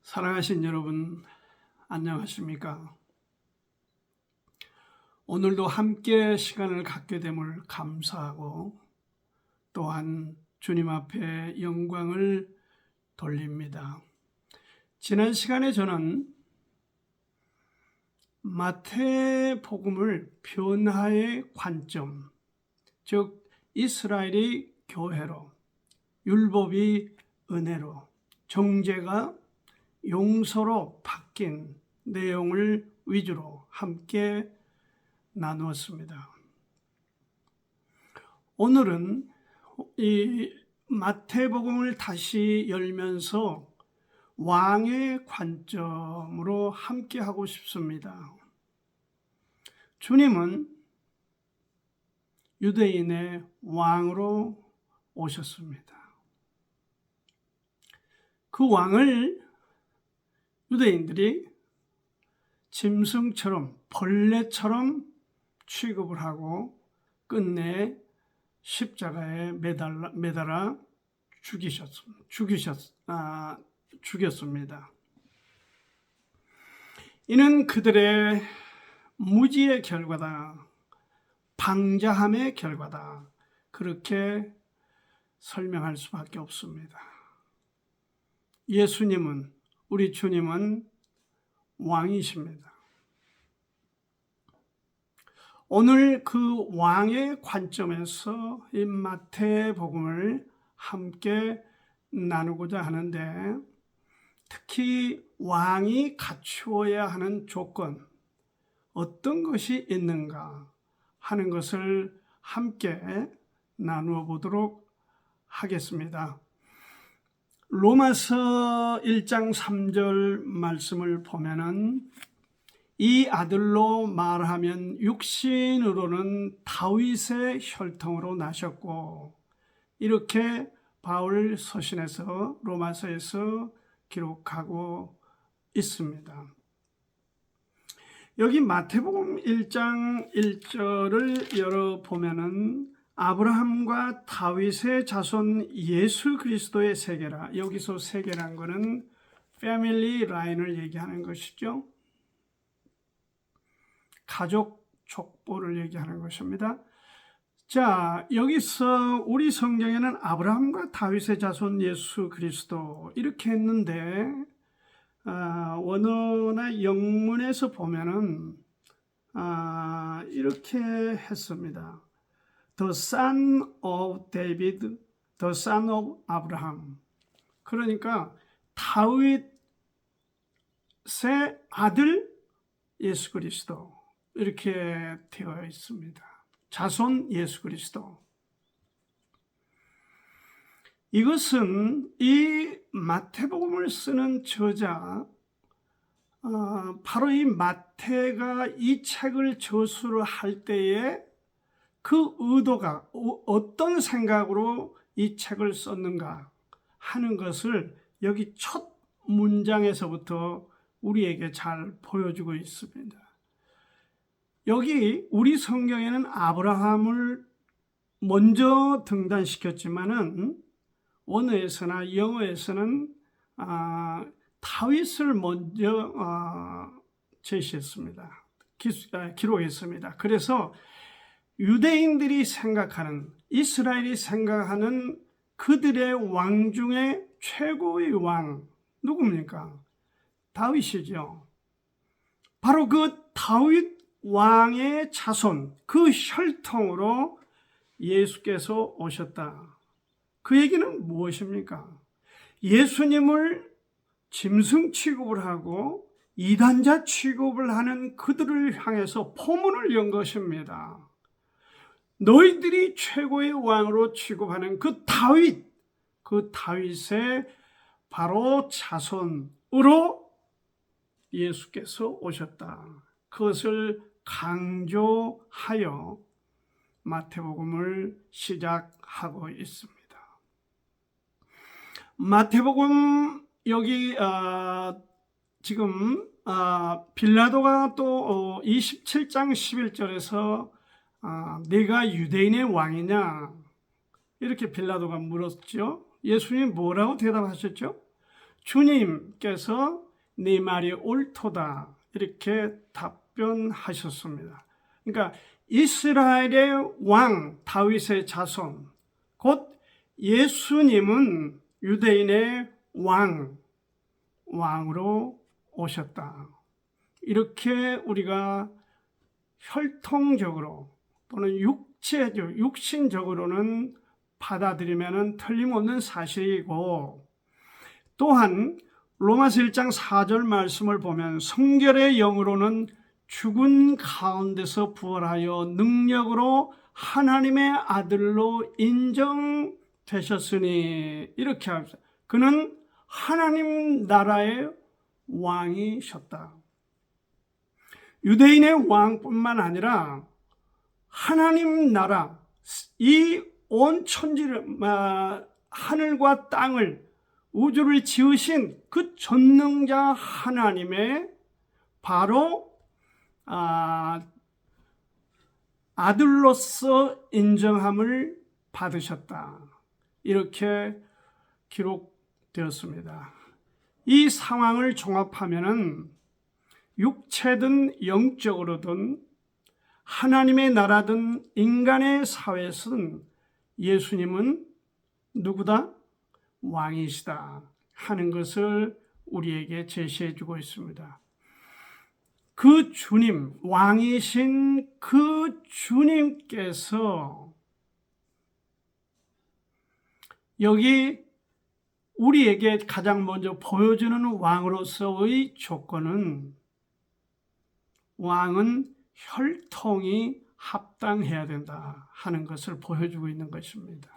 사랑하신 여러분, 안녕하십니까? 오늘도 함께 시간을 갖게 됨을 감사하고 또한 주님 앞에 영광을 돌립니다. 지난 시간에 저는 마태복음을 변화의 관점, 즉 이스라엘이 교회로, 율법이 은혜로, 정죄가 용서로 바뀐 내용을 위주로 함께 나누었습니다. 오늘은 이 마태복음을 다시 열면서 왕의 관점으로 함께 하고 싶습니다. 주님은 유대인의 왕으로 오셨습니다. 그 왕을 유대인들이 짐승처럼 벌레처럼 취급을 하고 끝내 십자가에 매달아 죽였습니다. 이는 그들의 무지의 결과다, 방자함의 결과다, 그렇게 설명할 수밖에 없습니다. 예수님은, 우리 주님은 왕이십니다. 오늘 그 왕의 관점에서 이 마태복음을 함께 나누고자 하는데, 특히 왕이 갖추어야 하는 조건, 어떤 것이 있는가 하는 것을 함께 나누어 보도록 하겠습니다. 로마서 1장 3절 말씀을 보면은 이 아들로 말하면 육신으로는 다윗의 혈통으로 나셨고, 이렇게 바울 서신에서 로마서에서 기록하고 있습니다. 여기 마태복음 1장 1절을 열어보면은 아브라함과 다윗의 자손 예수 그리스도의 세계라. 여기서 세계란 것은 패밀리 라인을 얘기하는 것이죠. 가족 족보를 얘기하는 것입니다. 자, 여기서 우리 성경에는 아브라함과 다윗의 자손 예수 그리스도 이렇게 했는데, 원어나 영문에서 보면은 이렇게 했습니다. The son of David, the son of Abraham. 그러니까 다윗의 아들 예수 그리스도, 이렇게 되어 있습니다. 자손 예수 그리스도. 이것은 이 마태복음을 쓰는 저자, 바로 이 마태가 이 책을 저술을 할 때에 그 의도가 어떤 생각으로 이 책을 썼는가 하는 것을 여기 첫 문장에서부터 우리에게 잘 보여주고 있습니다. 여기 우리 성경에는 아브라함을 먼저 등단시켰지만은 원어에서나 영어에서는 다윗을 먼저 제시했습니다. 기록했습니다. 그래서 유대인들이 생각하는, 이스라엘이 생각하는 그들의 왕 중에 최고의 왕 누굽니까? 다윗이죠. 바로 그 다윗 왕의 자손, 그 혈통으로 예수께서 오셨다. 그 얘기는 무엇입니까? 예수님을 짐승 취급을 하고 이단자 취급을 하는 그들을 향해서 포문을 연 것입니다. 너희들이 최고의 왕으로 취급하는 그 다윗의 바로 자손으로 예수께서 오셨다. 그것을 강조하여 마태복음을 시작하고 있습니다. 마태복음 여기 지금 빌라도가 또 27장 11절에서 네가 유대인의 왕이냐 이렇게 빌라도가 물었죠. 예수님이 뭐라고 대답하셨죠? 주님께서 네 말이 옳도다 이렇게 답변하셨습니다. 그러니까 이스라엘의 왕 다윗의 자손 곧 예수님은 유대인의 왕으로 오셨다. 이렇게 우리가 혈통적으로 또는 육신적으로는 받아들이면 틀림없는 사실이고, 또한 로마서 1장 4절 말씀을 보면 성결의 영으로는 죽은 가운데서 부활하여 능력으로 하나님의 아들로 인정되셨으니 이렇게 합니다. 그는 하나님 나라의 왕이셨다. 유대인의 왕뿐만 아니라 하나님 나라, 이 온 천지를, 하늘과 땅을, 우주를 지으신 그 전능자 하나님의 바로 아들로서 인정함을 받으셨다. 이렇게 기록되었습니다. 이 상황을 종합하면은 육체든 영적으로든 하나님의 나라든 인간의 사회에서는 예수님은 누구다? 왕이시다 하는 것을 우리에게 제시해 주고 있습니다. 그 주님, 왕이신 그 주님께서 여기 우리에게 가장 먼저 보여주는 왕으로서의 조건은, 왕은 혈통이 합당해야 된다 하는 것을 보여주고 있는 것입니다.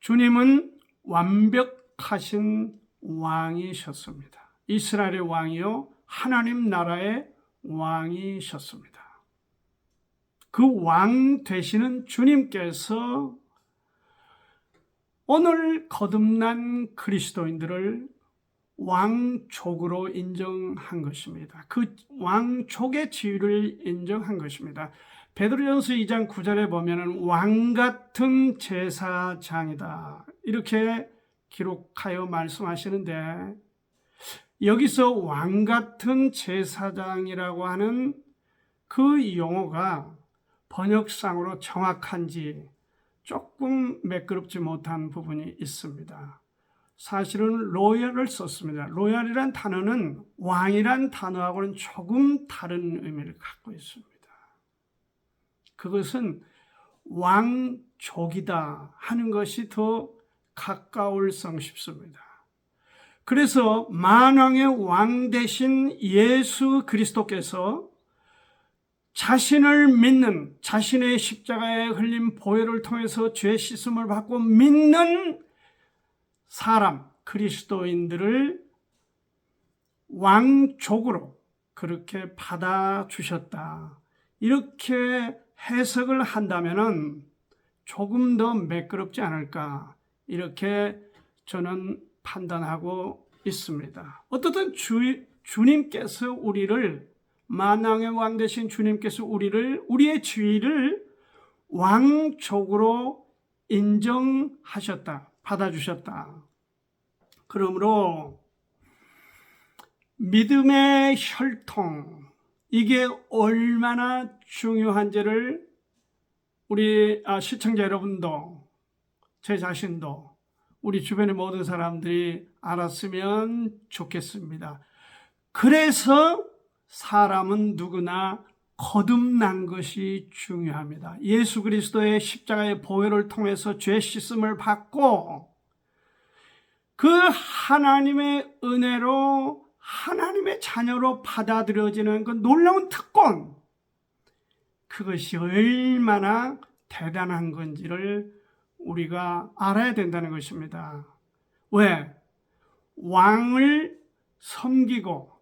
주님은 완벽하신 왕이셨습니다. 이스라엘의 왕이요 하나님 나라의 왕이셨습니다. 그 왕 되시는 주님께서 오늘 거듭난 그리스도인들을 왕족으로 인정한 것입니다. 그 왕족의 지위를 인정한 것입니다. 베드로전서 2장 9절에 보면 왕같은 제사장이다 이렇게 기록하여 말씀하시는데, 여기서 왕같은 제사장이라고 하는 그 용어가 번역상으로 정확한지 조금 매끄럽지 못한 부분이 있습니다. 사실은 로얄을 썼습니다. 로얄이란 단어는 왕이란 단어하고는 조금 다른 의미를 갖고 있습니다. 그것은 왕족이다 하는 것이 더 가까울 성쉽습니다. 그래서 만왕의 왕 되신 예수 그리스도께서 자신을 믿는, 자신의 십자가에 흘린 보혈을 통해서 죄 씻음을 받고 믿는 사람, 그리스도인들을 왕족으로 그렇게 받아주셨다. 이렇게 해석을 한다면 조금 더 매끄럽지 않을까, 이렇게 저는 판단하고 있습니다. 어떻든 주님께서 우리를, 만왕의 왕 되신 주님께서 우리의 지위를 왕족으로 인정하셨다, 받아주셨다. 그러므로 믿음의 혈통, 이게 얼마나 중요한지를 우리 시청자 여러분도, 제 자신도, 우리 주변의 모든 사람들이 알았으면 좋겠습니다. 그래서 사람은 누구나 거듭난 것이 중요합니다. 예수 그리스도의 십자가의 보혈을 통해서 죄 씻음을 받고 그 하나님의 은혜로 하나님의 자녀로 받아들여지는 그 놀라운 특권, 그것이 얼마나 대단한 건지를 우리가 알아야 된다는 것입니다. 왜? 왕을 섬기고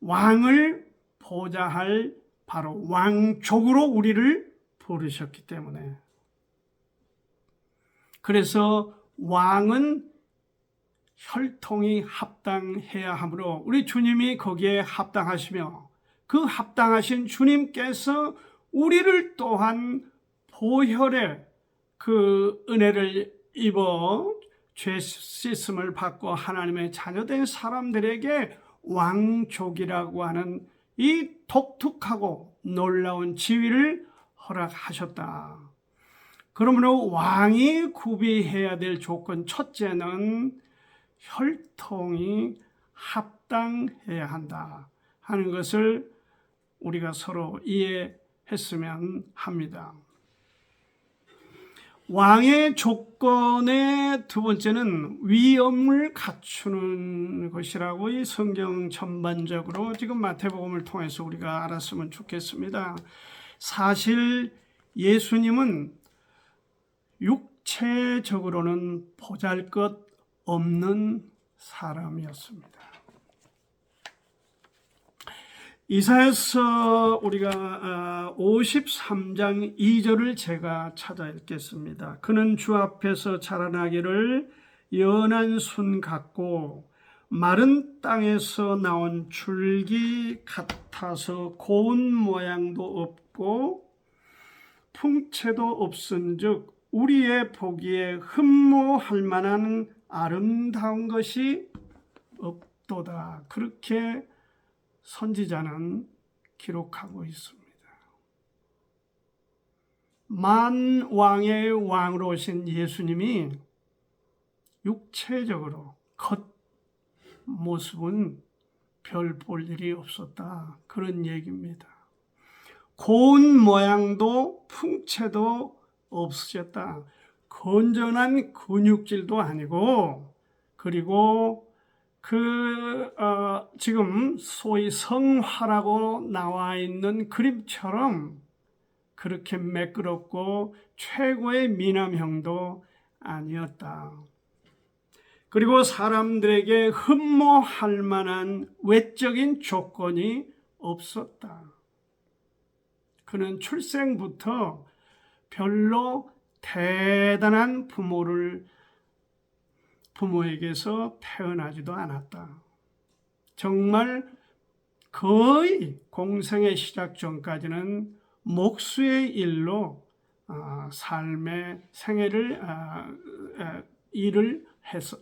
왕을 보좌할 바로 왕족으로 우리를 부르셨기 때문에. 그래서 왕은 혈통이 합당해야 하므로 우리 주님이 거기에 합당하시며, 그 합당하신 주님께서 우리를 또한 보혈의 그 은혜를 입어 죄 씻음을 받고 하나님의 자녀된 사람들에게 왕족이라고 하는 이 독특하고 놀라운 지위를 허락하셨다. 그러므로 왕이 구비해야 될 조건 첫째는 혈통이 합당해야 한다 하는 것을 우리가 서로 이해했으면 합니다. 왕의 조건의 두 번째는 위엄을 갖추는 것이라고 이 성경 전반적으로 지금 마태복음을 통해서 우리가 알았으면 좋겠습니다. 사실 예수님은 육체적으로는 보잘것없는 사람이었습니다. 이사야서 우리가 53장 2절을 제가 찾아 읽겠습니다. 그는 주 앞에서 자라나기를 연한 순 같고 마른 땅에서 나온 줄기 같아서 고운 모양도 없고 풍채도 없은즉 우리의 보기에 흠모할 만한 아름다운 것이 없도다. 그렇게 선지자는 기록하고 있습니다. 만왕의 왕으로 오신 예수님이 육체적으로 겉모습은 별 볼 일이 없었다. 그런 얘기입니다. 고운 모양도 풍채도 없으셨다. 건전한 근육질도 아니고, 그리고 지금 소위 성화라고 나와 있는 그림처럼 그렇게 매끄럽고 최고의 미남형도 아니었다. 그리고 사람들에게 흠모할 만한 외적인 조건이 없었다. 그는 출생부터 별로 대단한 부모에게서 태어나지도 않았다. 정말 거의 공생의 시작 전까지는 목수의 일로 삶의 생애를 일을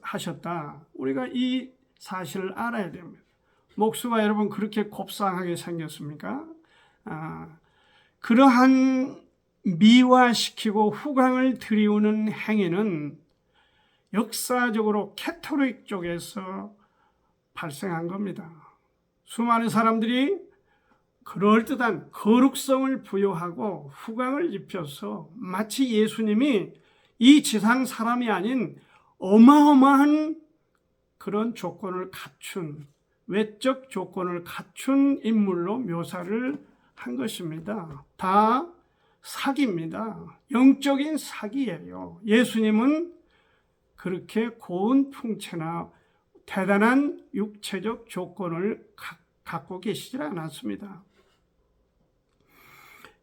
하셨다. 우리가 이 사실을 알아야 됩니다. 목수가 여러분 그렇게 곱상하게 생겼습니까? 그러한 미화시키고 후광을 드리우는 행위는 역사적으로 캐토릭 쪽에서 발생한 겁니다. 수많은 사람들이 그럴듯한 거룩성을 부여하고 후광을 입혀서 마치 예수님이 이 지상 사람이 아닌 어마어마한 그런 조건을 갖춘, 외적 조건을 갖춘 인물로 묘사를 한 것입니다. 다 사기입니다. 영적인 사기예요. 예수님은 그렇게 고운 풍채나 대단한 육체적 조건을 갖고 계시지 않았습니다.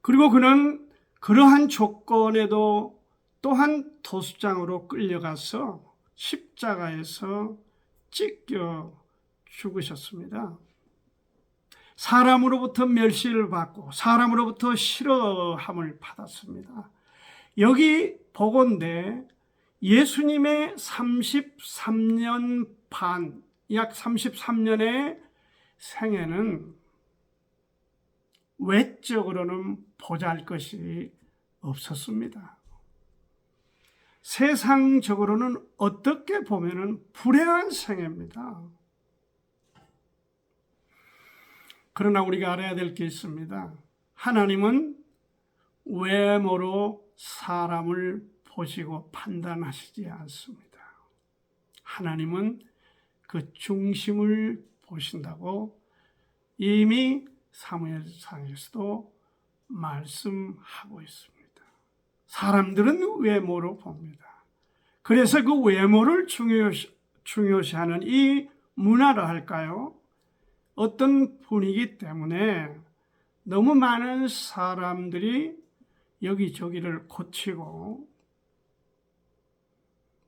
그리고 그는 그러한 조건에도 또한 도수장으로 끌려가서 십자가에서 찢겨 죽으셨습니다. 사람으로부터 멸시를 받고 사람으로부터 싫어함을 받았습니다. 여기 보건대 예수님의 33년 반, 약 33년의 생애는 외적으로는 보잘것이 없었습니다. 세상적으로는 어떻게 보면 불행한 생애입니다. 그러나 우리가 알아야 될 게 있습니다. 하나님은 외모로 사람을 보시고 판단하시지 않습니다. 하나님은 그 중심을 보신다고 이미 사무엘상에서도 말씀하고 있습니다. 사람들은 외모로 봅니다. 그래서 그 외모를 중요시하는 이 문화라 할까요? 어떤 분위기 때문에 너무 많은 사람들이 여기저기를 고치고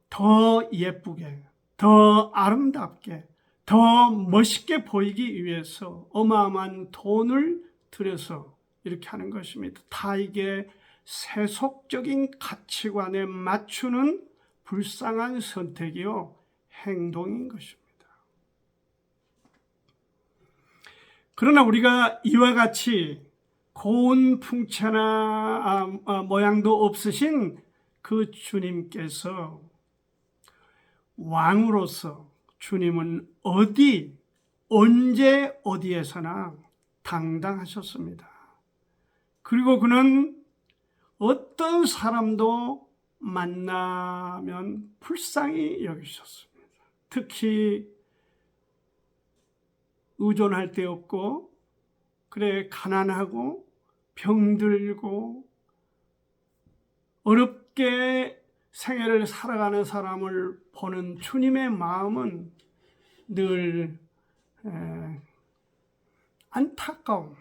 더 예쁘게, 더 아름답게, 더 멋있게 보이기 위해서 어마어마한 돈을 들여서 이렇게 하는 것입니다. 다 이게 세속적인 가치관에 맞추는 불쌍한 선택이요 행동인 것입니다. 그러나 우리가 이와 같이 고운 풍채나 모양도 없으신 그 주님께서 왕으로서 주님은 언제 어디에서나 당당하셨습니다. 그리고 그는 어떤 사람도 만나면 불쌍히 여기셨습니다. 특히 의존할 데 없고 가난하고 병들고 어렵게 생애를 살아가는 사람을 보는 주님의 마음은 늘 안타까움,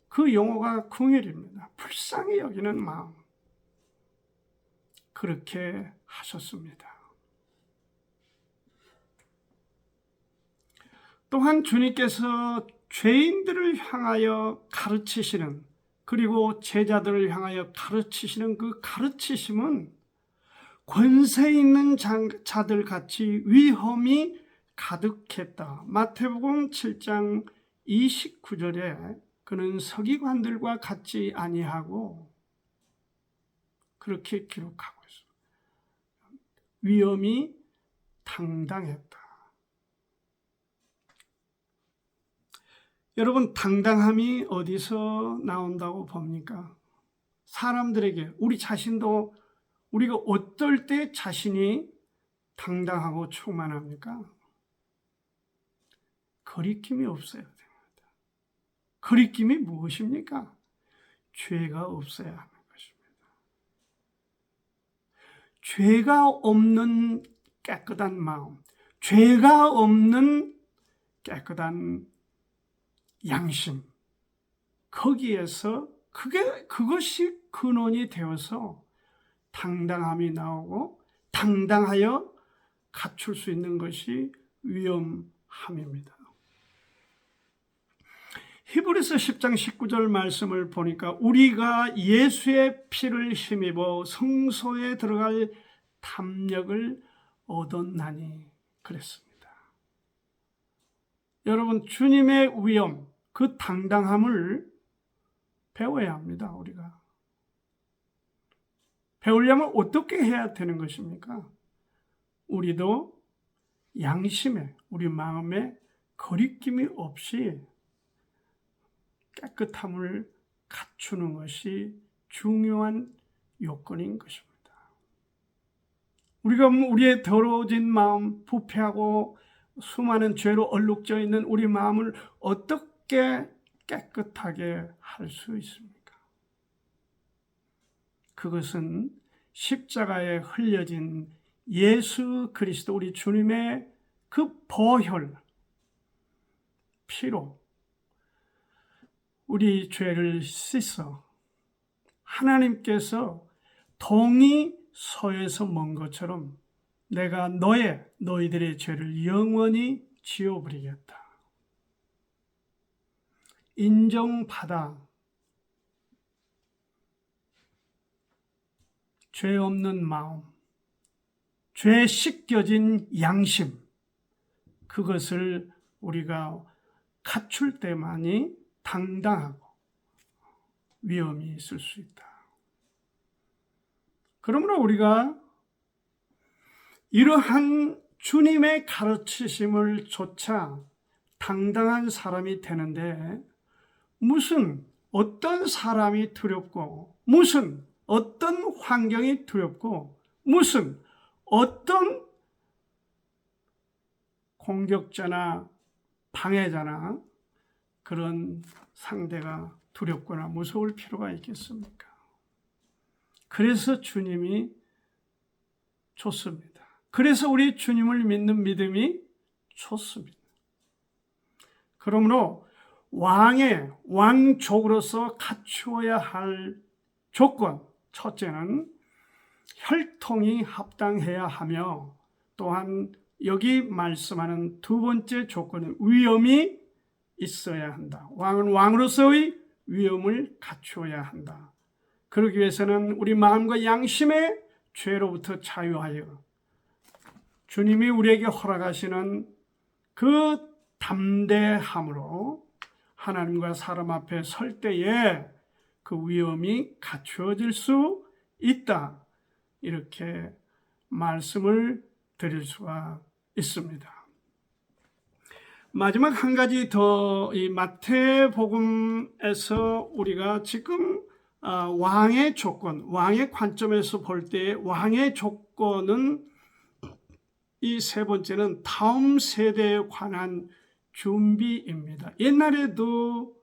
그 용어가 긍휼입니다. 불쌍히 여기는 마음, 그렇게 하셨습니다. 또한 주님께서 죄인들을 향하여 가르치시는, 그리고 제자들을 향하여 가르치시는 그 가르치심은 권세 있는 자들 같이 위험이 가득했다. 마태복음 7장 29절에 그는 서기관들과 같지 아니하고 그렇게 기록하고 있습니다. 위험이 당당했다. 여러분, 당당함이 어디서 나온다고 봅니까? 사람들에게, 우리 자신도 우리가 어떨 때 자신이 당당하고 충만합니까? 거리낌이 없어야 됩니다. 거리낌이 무엇입니까? 죄가 없어야 하는 것입니다. 죄가 없는 깨끗한 마음, 죄가 없는 깨끗한 양심, 거기에서 그것이 근원이 되어서 당당함이 나오고 당당하여 갖출 수 있는 것이 위엄함입니다. 히브리서 10장 19절 말씀을 보니까 우리가 예수의 피를 힘입어 성소에 들어갈 탐력을 얻었나니 그랬습니다. 여러분, 주님의 위엄, 그 당당함을 배워야 합니다. 우리가 배우려면 어떻게 해야 되는 것입니까? 우리도 양심에, 우리 마음에 거리낌이 없이 깨끗함을 갖추는 것이 중요한 요건인 것입니다. 우리가 우리의 더러워진 마음, 부패하고 수많은 죄로 얼룩져 있는 우리 마음을 어떻게 깨끗하게 할 수 있습니까? 그것은 십자가에 흘려진 예수 그리스도 우리 주님의 그 보혈, 피로 우리 죄를 씻어 하나님께서 동이 서에서 먼 것처럼 내가 너희들의 죄를 영원히 지워버리겠다. 인정받아 죄 없는 마음, 죄 씻겨진 양심, 그것을 우리가 갖출 때만이 당당하고 위엄이 있을 수 있다. 그러므로 우리가 이러한 주님의 가르치심을 조차 당당한 사람이 되는데 어떤 사람이 두렵고 어떤 환경이 두렵고 어떤 공격자나 방해자나 그런 상대가 두렵거나 무서울 필요가 있겠습니까? 그래서 주님이 좋습니다. 그래서 우리 주님을 믿는 믿음이 좋습니다. 그러므로 왕족으로서 갖추어야 할 조건, 첫째는 혈통이 합당해야 하며, 또한 여기 말씀하는 두 번째 조건은 위엄이 있어야 한다. 왕은 왕으로서의 위엄을 갖추어야 한다. 그러기 위해서는 우리 마음과 양심에 죄로부터 자유하여 주님이 우리에게 허락하시는 그 담대함으로 하나님과 사람 앞에 설 때에 그 위엄이 갖추어질 수 있다. 이렇게 말씀을 드릴 수가 있습니다. 마지막 한 가지 더, 이 마태복음에서 우리가 지금 왕의 조건, 왕의 관점에서 볼 때 왕의 조건은 이 세 번째는 다음 세대에 관한 준비입니다. 옛날에도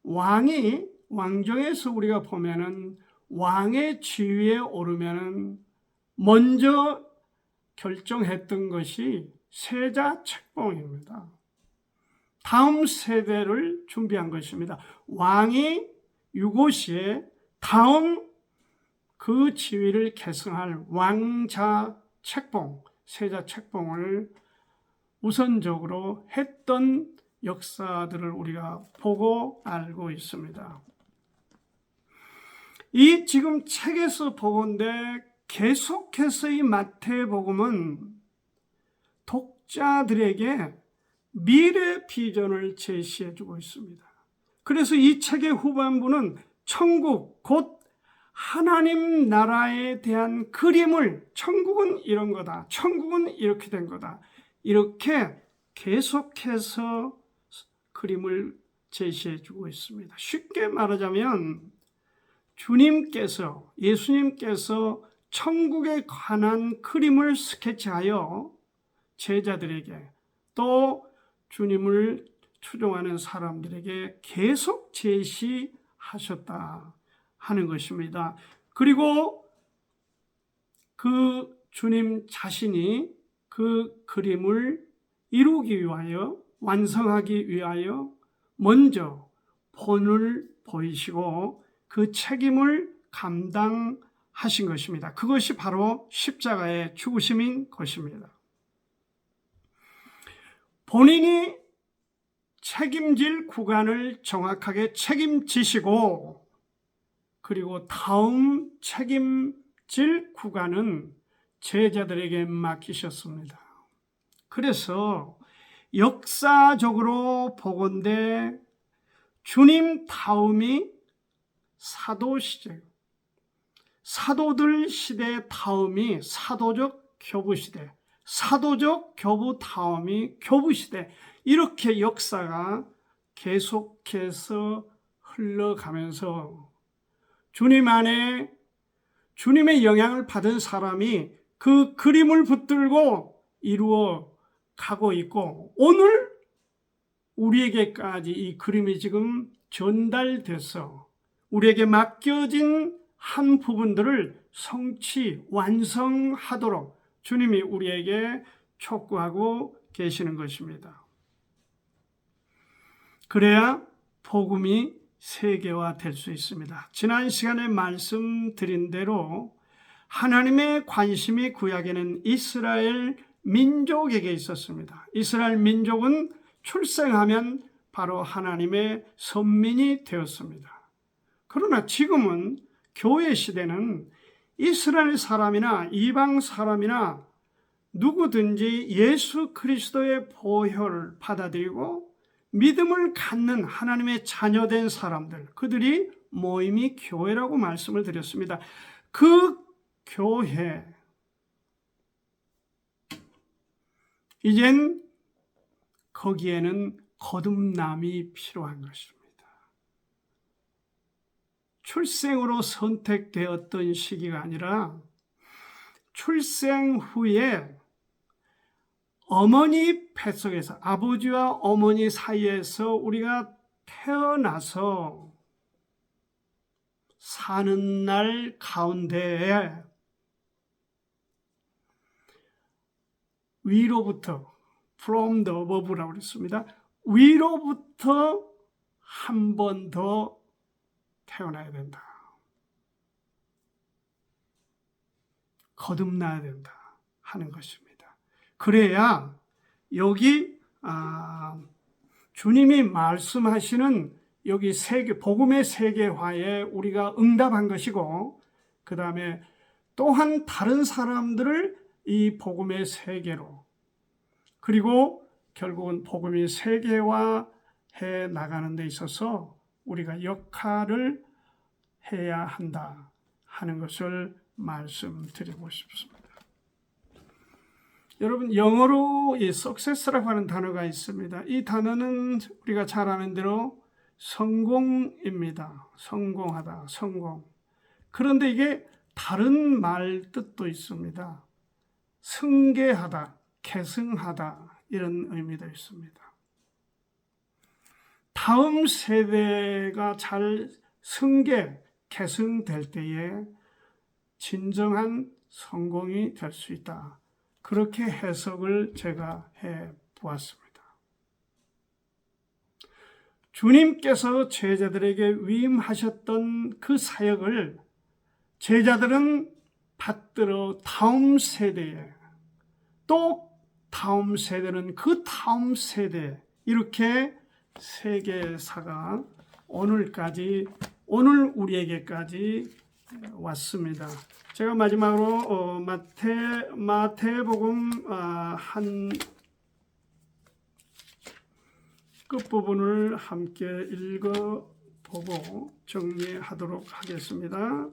왕정에서 우리가 보면은 왕의 지위에 오르면은 먼저 결정했던 것이 세자 책봉입니다. 다음 세대를 준비한 것입니다. 왕이 유고시에 다음 그 지위를 계승할 왕자 책봉, 세자 책봉을 우선적으로 했던 역사들을 우리가 보고 알고 있습니다. 이 지금 책에서 보건대 계속해서 이 마태복음은 독자들에게 미래 비전을 제시해주고 있습니다. 그래서 이 책의 후반부는 천국, 곧 하나님 나라에 대한 그림을, 천국은 이런 거다, 천국은 이렇게 된 거다, 이렇게 계속해서 그림을 제시해주고 있습니다. 쉽게 말하자면 예수님께서 천국에 관한 그림을 스케치하여 제자들에게 또 주님을 추종하는 사람들에게 계속 제시하셨다 하는 것입니다. 그리고 그 주님 자신이 그 그림을 이루기 위하여, 완성하기 위하여 먼저 본을 보이시고 그 책임을 감당하신 것입니다. 그것이 바로 십자가의 죽으심인 것입니다. 본인이 책임질 구간을 정확하게 책임지시고, 그리고 다음 책임질 구간은 제자들에게 맡기셨습니다. 그래서 역사적으로 보건대 주님 다음이 사도 시대, 사도들 시대 다음이 사도적 교부 시대, 사도적 교부 다음이 교부 시대, 이렇게 역사가 계속해서 흘러가면서 주님 안에 주님의 영향을 받은 사람이 그 그림을 붙들고 이루어 가고 있고, 오늘 우리에게까지 이 그림이 지금 전달돼서 우리에게 맡겨진 한 부분들을 성취, 완성하도록 주님이 우리에게 촉구하고 계시는 것입니다. 그래야 복음이 세계화될 수 있습니다. 지난 시간에 말씀드린 대로 하나님의 관심이 구약에는 이스라엘 민족에게 있었습니다. 이스라엘 민족은 출생하면 바로 하나님의 선민이 되었습니다. 그러나 지금은 교회 시대는 이스라엘 사람이나 이방 사람이나 누구든지 예수 그리스도의 보혈을 받아들이고 믿음을 갖는 하나님의 자녀된 사람들, 그들이 모임이 교회라고 말씀을 드렸습니다. 그 교회, 이젠 거기에는 거듭남이 필요한 것입니다. 출생으로 선택되었던 시기가 아니라 출생 후에 어머니 뱃속에서, 아버지와 어머니 사이에서 우리가 태어나서 사는 날 가운데에 위로부터, from the above라고 그랬습니다. 위로부터 한 번 더 태어나야 된다. 거듭나야 된다 하는 것입니다. 그래야 여기 주님이 말씀하시는 여기 복음의 세계화에 우리가 응답한 것이고, 그 다음에 또한 다른 사람들을 이 복음의 세계로, 그리고 결국은 복음이 세계화해 나가는 데 있어서 우리가 역할을 해야 한다 하는 것을 말씀드리고 싶습니다. 여러분, 영어로 이 success라고 하는 단어가 있습니다. 이 단어는 우리가 잘 아는 대로 성공입니다. 성공하다, 성공. 그런데 이게 다른 말 뜻도 있습니다. 승계하다, 계승하다, 이런 의미도 있습니다. 다음 세대가 잘 승계, 계승될 때에 진정한 성공이 될 수 있다. 그렇게 해석을 제가 해 보았습니다. 주님께서 제자들에게 위임하셨던 그 사역을 제자들은 받들어 다음 세대에, 또 다음 세대는 그 다음 세대, 이렇게 세계사가 오늘까지, 오늘 우리에게까지 왔습니다. 제가 마지막으로 마태복음 한 끝부분을 함께 읽어보고 정리하도록 하겠습니다.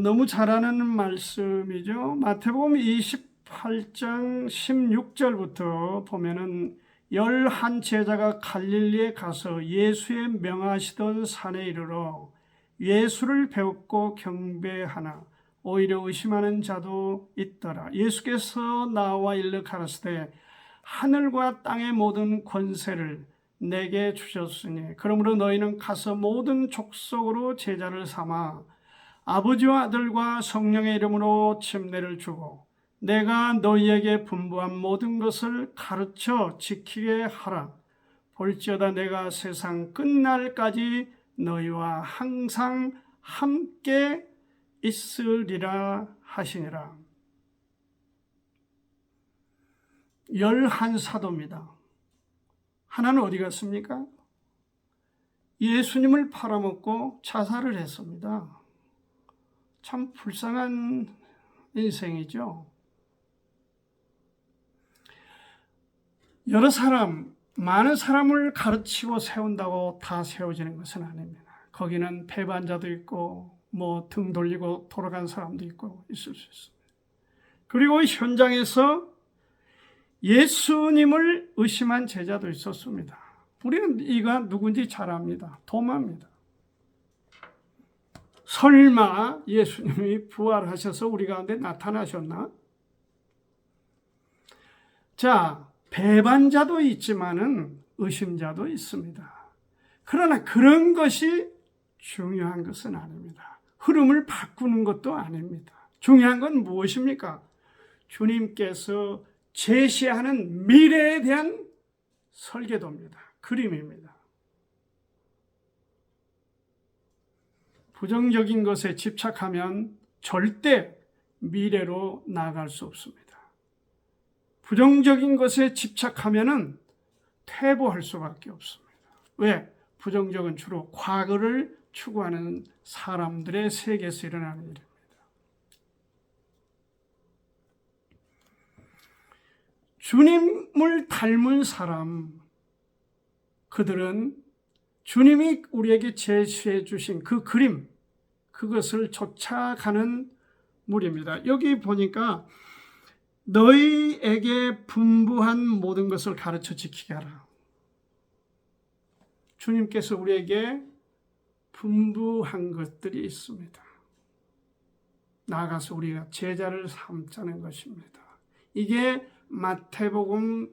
너무 잘 아는 말씀이죠. 마태복음 28장 16절부터 보면은 11 제자가 갈릴리에 가서 예수의 명하시던 산에 이르러 예수를 배웠고 경배하나 오히려 의심하는 자도 있더라. 예수께서 나와 일러 가라사대 하늘과 땅의 모든 권세를 내게 주셨으니 그러므로 너희는 가서 모든 족속으로 제자를 삼아 아버지와 아들과 성령의 이름으로 침례를 주고 내가 너희에게 분부한 모든 것을 가르쳐 지키게 하라. 볼지어다 내가 세상 끝날까지 너희와 항상 함께 있으리라 하시니라. 11 사도입니다. 하나는 어디 갔습니까? 예수님을 팔아먹고 자살을 했습니다. 참 불쌍한 인생이죠. 여러 사람, 많은 사람을 가르치고 세운다고 다 세워지는 것은 아닙니다. 거기는 배반자도 있고 등 돌리고 돌아간 사람도 있고 있을 수 있습니다. 그리고 현장에서 예수님을 의심한 제자도 있었습니다. 우리는 이가 누군지 잘 압니다. 도마입니다. 설마 예수님이 부활하셔서 우리 가운데 나타나셨나? 자, 배반자도 있지만은 의심자도 있습니다. 그러나 그런 것이 중요한 것은 아닙니다. 흐름을 바꾸는 것도 아닙니다. 중요한 건 무엇입니까? 주님께서 제시하는 미래에 대한 설계도입니다. 그림입니다. 부정적인 것에 집착하면 절대 미래로 나아갈 수 없습니다. 부정적인 것에 집착하면은 퇴보할 수밖에 없습니다. 왜? 부정적은 주로 과거를 추구하는 사람들의 세계에서 일어나는 일입니다. 주님을 닮은 사람, 그들은 주님이 우리에게 제시해 주신 그 그림, 그것을 쫓아가는 무리입니다. 여기 보니까 너희에게 분부한 모든 것을 가르쳐 지키게 하라. 주님께서 우리에게 분부한 것들이 있습니다. 나아가서 우리가 제자를 삼자는 것입니다. 이게 마태복음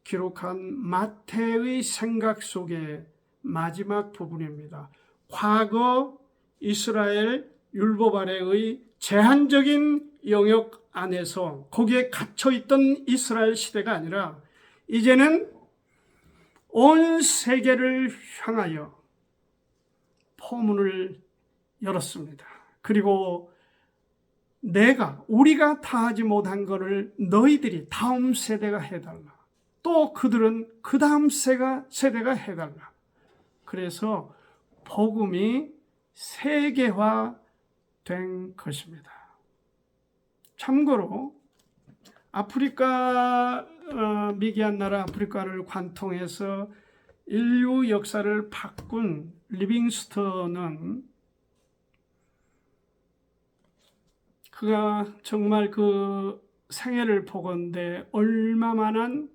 기록한 마태의 생각 속의 마지막 부분입니다. 과거 이스라엘 율법 아래의 제한적인 영역 안에서 거기에 갇혀있던 이스라엘 시대가 아니라 이제는 온 세계를 향하여 포문을 열었습니다. 그리고 우리가 다 하지 못한 것을 너희들이 다음 세대가 해달라. 또 그들은 그 다음 세대가 해달라. 그래서 복음이 세계화 된 것입니다. 참고로 아프리카 미개한 나라 아프리카를 관통해서 인류 역사를 바꾼 리빙스턴은 그가 정말 그 생애를 보건대 얼마만한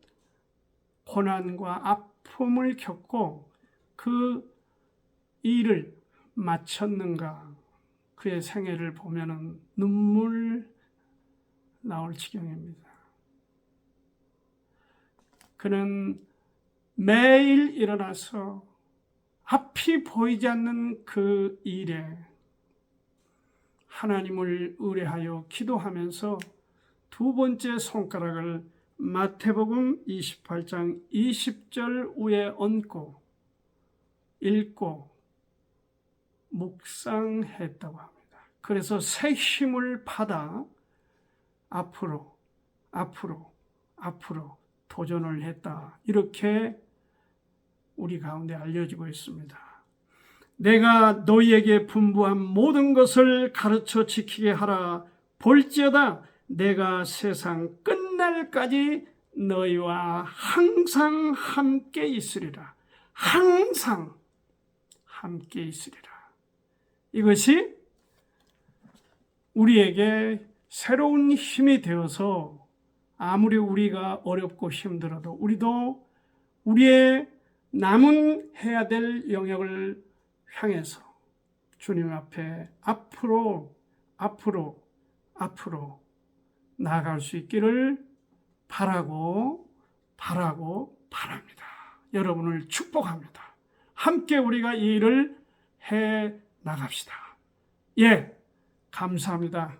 고난과 아픔을 겪고 그 일을 마쳤는가. 그의 생애를 보면은 눈물 나올 지경입니다. 그는 매일 일어나서 앞이 보이지 않는 그 일에 하나님을 의뢰하여 기도하면서 두 번째 손가락을 마태복음 28장 20절 위에 얹고 읽고 묵상했다고 합니다. 그래서 새 힘을 받아 앞으로 도전을 했다. 이렇게 우리 가운데 알려지고 있습니다. 내가 너희에게 분부한 모든 것을 가르쳐 지키게 하라. 볼지어다 내가 세상 끝날까지 너희와 항상 함께 있으리라. 항상 함께 있으리라. 이것이 우리에게 새로운 힘이 되어서 아무리 우리가 어렵고 힘들어도 우리도 우리의 남은 해야 될 영역을 향해서 주님 앞에 앞으로 나아갈 수 있기를 바랍니다. 여러분을 축복합니다. 함께 우리가 이 일을 해 나갑시다. 예, 감사합니다.